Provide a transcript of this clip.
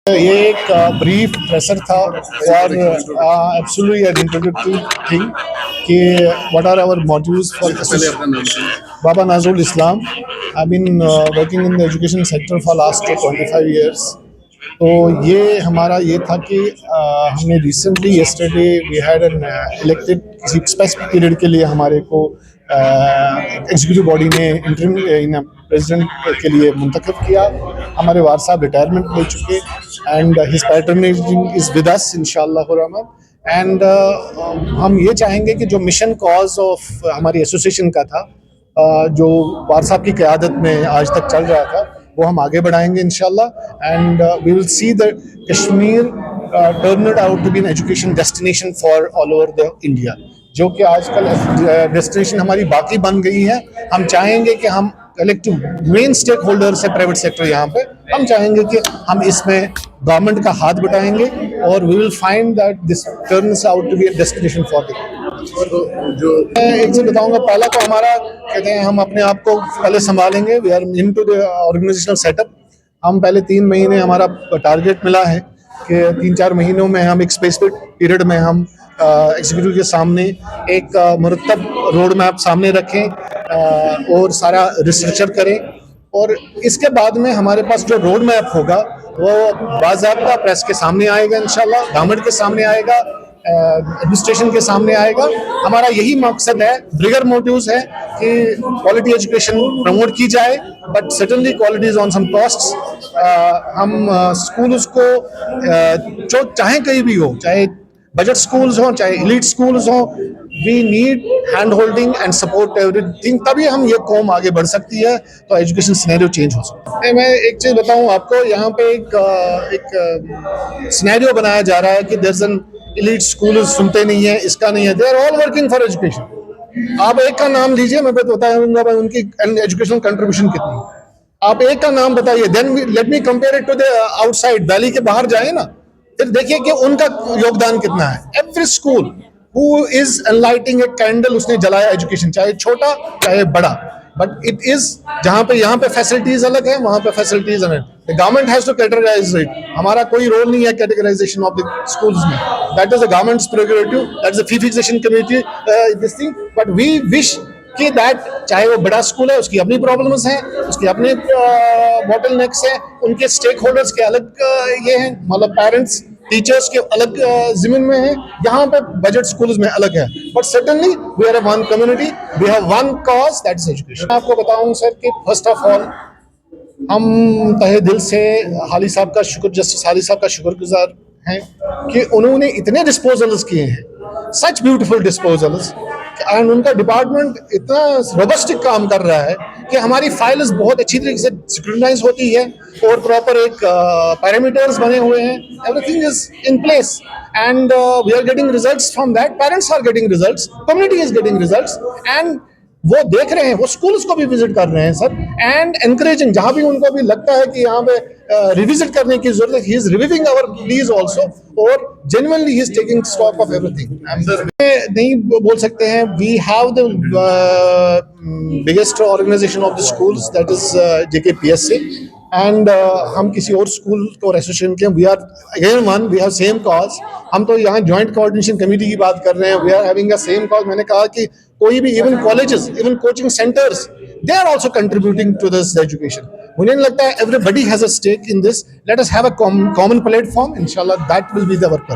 ये एक brief pressure था for absolutely an introductory thing कि what are our modules for Baba Nazul Islam. I been working in the education sector for last 25 years। तो ये हमारा ये था कि हमने recently yesterday we had an elected किसी स्पेसिफिक पीरियड के लिए हमारे को एग्जीक्यूटिव बॉडी ने इंटरिम प्रेसिडेंट के लिए मुंतखब किया। हमारे वार साहब रिटायरमेंट ले चुके and his patronising is with us इंशाअल्लाह रहमान। एंड हम ये चाहेंगे कि जो मिशन कॉज ऑफ हमारी एसोसिएशन का था, जो वार साहब की क़यादत में आज तक चल रहा था, वो हम आगे बढ़ाएंगे इंशाल्लाह। And we will see the Kashmir turn out to be an education destination for all over the India, जो कि आजकल डेस्टिनेशन हमारी बाकी बन गई है। हम चाहेंगे कि हम कलेक्टिव मेन स्टेक होल्डर्स है प्राइवेट सेक्टर, यहाँ पे हम चाहेंगे कि हम इसमें गवर्नमेंट का हाथ बटाएंगे और we will find that this turns out to be a destination for the. जो मैं एक चीज बताऊंगा, पहला तो हमारा कहते हैं हम अपने आप को पहले संभालेंगे। We are in to the organizational setup. हम पहले 3 महीने हमारा टारगेट मिला है कि 3-4 महीनों में हम एक स्पेसिफिक पीरियड में हम एग्जीक्यूटिव के सामने एक मुरतब रोड मैप सामने रखें और सारा रिसर्चर करें। और इसके बाद में हमारे पास जो रोड मैप होगा वो बाज़ाब्ता प्रेस के सामने आएगा, इंशाल्लाह गवर्नमेंट के सामने आएगा, एडमिनिस्ट्रेशन के सामने आएगा। हमारा यही मकसद है, ब्रिगर मोटिव्स है कि क्वालिटी एजुकेशन प्रमोट की जाए, but certainly quality is on some costs. हम स्कूल्स को जो चाहे कहीं भी हो, चाहे बजट स्कूल्स हो चाहे एलीट स्कूल्स हो, we need hand holding and support everything, तभी हम ये कौम आगे बढ़ सकती है, तो एजुकेशन सिनेरियो चेंज हो सकता है। मैं एक चीज़ बताऊं आपको, यहाँ पे एक सिनेरियो बनाया जा रहा है कि there is an elite school, सुनते नहीं है, इसका नहीं है, they are all working for education. आप एक का नाम लीजिए, मैं बताऊंगा भाई उनकी एजुकेशनल कंट्रीब्यूशन कितनी। आप एक का नाम बताइए, then let me compare it to the outside, valley के बाहर जाए ना, फिर देखिए कि उनका योगदान कितना है। Every school who is enlightening a candle, उसने जलाया एजुकेशन, चाहे छोटा चाहे बड़ा, बट इट इज जहाँ पे यहाँ पे फैसिलिटीज अलग है, वहाँ पे फैसिलिटीज अलग है। Government has to categorize it. हमारा कोई रोल नहीं है कैटेगराइजेशन ऑफ द स्कूल्स में, that is the government's prerogative, that is the fee fixation committee this thing, but we wish कि दैट चाहे वो बड़ा स्कूल है, उसकी अपनी प्रॉब्लम्स हैं, उसकी अपने बॉटल नेक्स हैं, उनके स्टेक होल्डर्स के अलग ये हैं, मतलब पेरेंट्स टीचर्स के अलग जिम्मे में है, यहाँ पे बजट स्कूल्स में अलग है, but certainly we are one community, we have one cause, that is education. मैं आपको बताऊं सर कि फर्स्ट ऑफ ऑल हम तहे दिल से हाली साहब का शुक्र, जस्टिस हाली साहब का शुक्रगुजार हैं कि उन्होंने इतने डिस्पोजल्स किए हैं, सच ब्यूटीफुल डिस्पोजल्स, एंड उनका डिपार्टमेंट इतना रोबस्टिक काम कर रहा है कि हमारी फाइल्स बहुत अच्छी तरीके से स्क्रूटनाइज होती है और प्रॉपर एक पैरामीटर्स बने हुए हैं, everything is in place and we are getting results from that, parents are getting results, community is getting results, and वो देख रहे हैं, वो स्कूल्स को भी विजिट कर रहे हैं सर, एंड एनकरेजिंग, जहां भी उनको भी लगता है कि यहाँ पे रिविजिट करने की जरूरत है, he is reviving our please also, और genuinely he is taking stock of everything. नहीं बोल सकते हैं, we have the biggest organisation of the schools, that is JKPSC, and हम किसी और स्कूल और एसोसिएशन के, we are again one, we have same cause. हम तो यहाँ जॉइंट कोऑर्डिनेशन कमेटी की बात कर रहे हैं, we are having a same cause. मैंने कहा कि कोई भी even colleges, even coaching centres, they are also contributing to this education. मुझे नहीं लगता है everybody has a stake in this, let us have a common platform, इंशाल्लाह that will be the work.